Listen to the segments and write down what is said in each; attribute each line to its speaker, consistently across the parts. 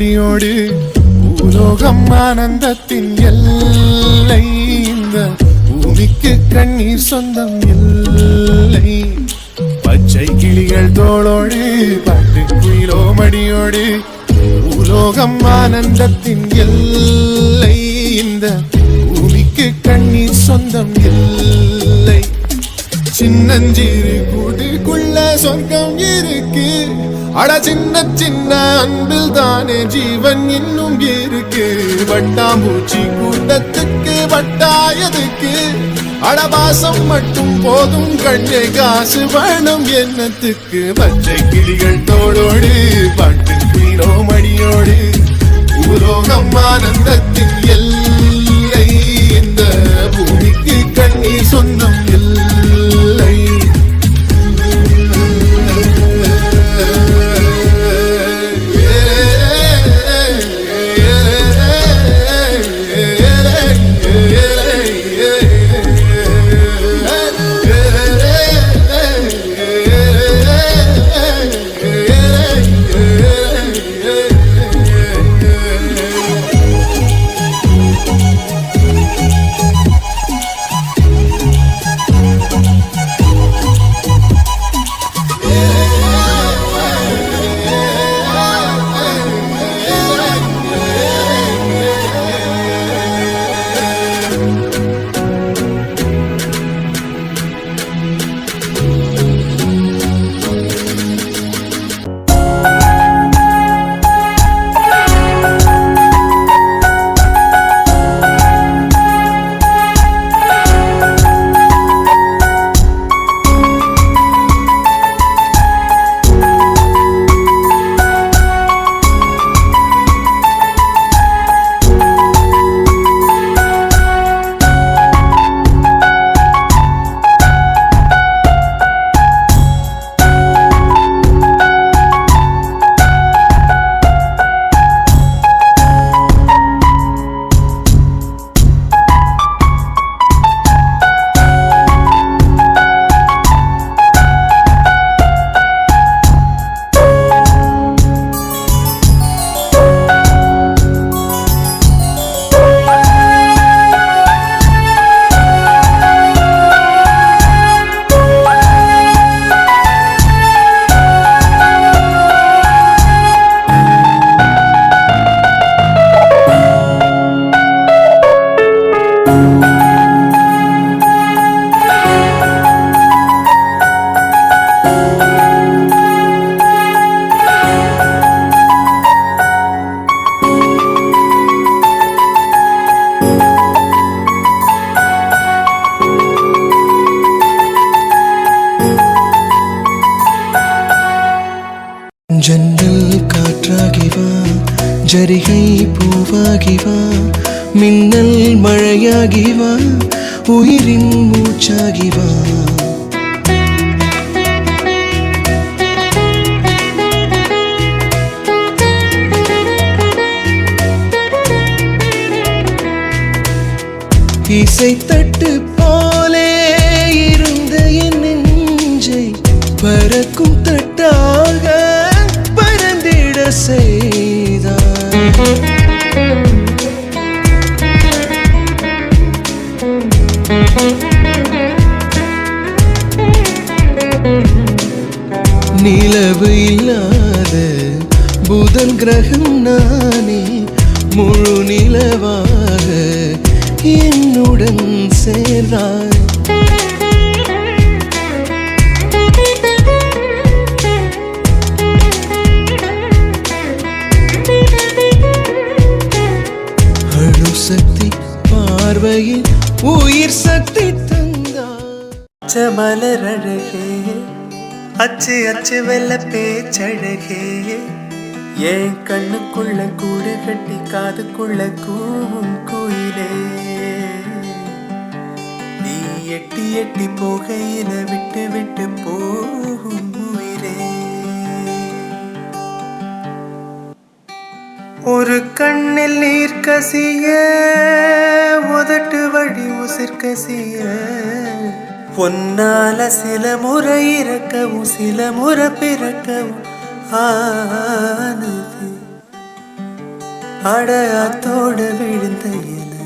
Speaker 1: மடியோடு பூலோகம் ஆனந்தத்தின் எல்லை. இந்த பூமிக்கு கண்ணீர் சொந்தம் இல்லை. பச்சை கிளிகள் தோளோடு பாட்டு குயிலோ மடியோடு பூலோகம் ஆனந்தத்தின் எல்லை. இந்த பூமிக்கு கண்ணீர் சொந்தம் இல்லை. சின்னஞ்சிறு கூட்டுக்குள்ள சொர்க்கம் இருக்கு. அட சின்ன சின்ன அன்பில் தானே ஜீவன் இன்னும் இருக்கு. வட்டாம்பூச்சி கூட்டத்துக்கு வட்டாயதுக்கு அடவாசம் மட்டும் போதும் கண்ணே காசு வேணும் எண்ணத்துக்கு. பச்சை கிளிகள் தோளோடு பாட்டு குயிலோ மடியோடு பூலோகம் ஆனந்தத்தின் எல்லை. இந்த பூமிக்கு கண்ணீர் சொந்தம் இல்லை.
Speaker 2: ஜன்னல் காற்றாகி வா, ஜரிகை பூவாகி வா, மின்னல் மழையாகி வா, உயிரின் மூச்சாகி வா. இசை தட்டு போலே இருந்த என் நெஞ்சை பறக்கும் தட்டாக பறந்திட செய்தார். நிலவு இல்லாத புதன் கிரகம் நானே, முழு நிலவாக என்னுடன் சேர்ந்தாய். அணுசக்தி பார்வையில் உயிர் சக்தி தந்தாய்.
Speaker 3: மலரழகே, அச்சு அச்சு வெள்ள பேச்சழகே, ஏன் கண்ணுக்குள்ள கூடு கட்டி காதுக்குள்ள கூவும் குயிலே. நீ எட்டி எட்டி போகையில விட்டு விட்டு போகும் உயிரே. ஒரு கண்ணில் நீர் கசிய, உதட்டு வழி உசிர் கசிய, பொன்னால சில முறை இறக்கவும் சில முறை பிறக்கவும் ஆனது. அட அத்தோட விழுந்த இலை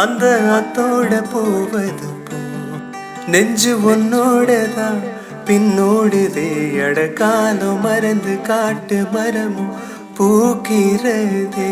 Speaker 3: அந்த அத்தோட போவது போ நெஞ்சு உன்னோடதான் பின்னோடுதே அட காலம் மறந்து காட்டு மரமும் பூக்கிறதே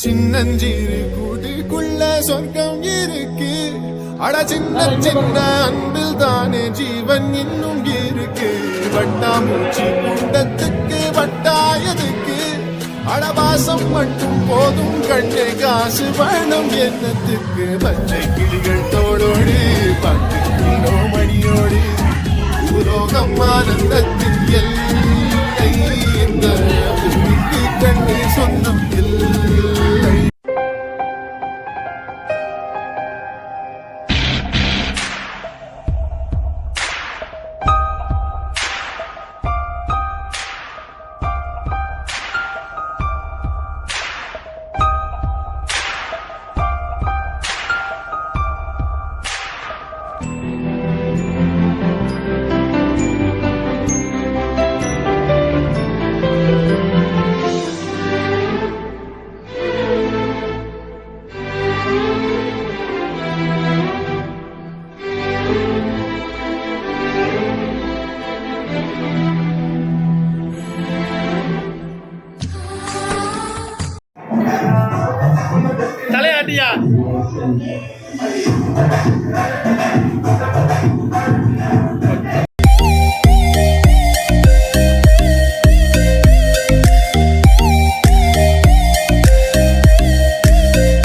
Speaker 1: சின்னஞ்சிறு கூட்டுக்குள்ள சொர்க்கம் இருக்கு அட சின்ன சின்ன அன்பில் தானே ஜீவன் இன்னும் இருக்கு வட்டாமூச்சி கூட்டத்துக்கு வட்டாயதுக்கு அடவாசம் மட்டும் போதும் கண்ணே காசு வேணும் என்னத்துக்கு பச்சை கிளிகள் தோளோடு பட்டு கிலோ மணியோடு பூலோகம் ஆனந்தத்தின் எல்லை இந்த பூமிக்கு கண்ணே சொந்தம் இல்லை.
Speaker 4: தலையாட்டியா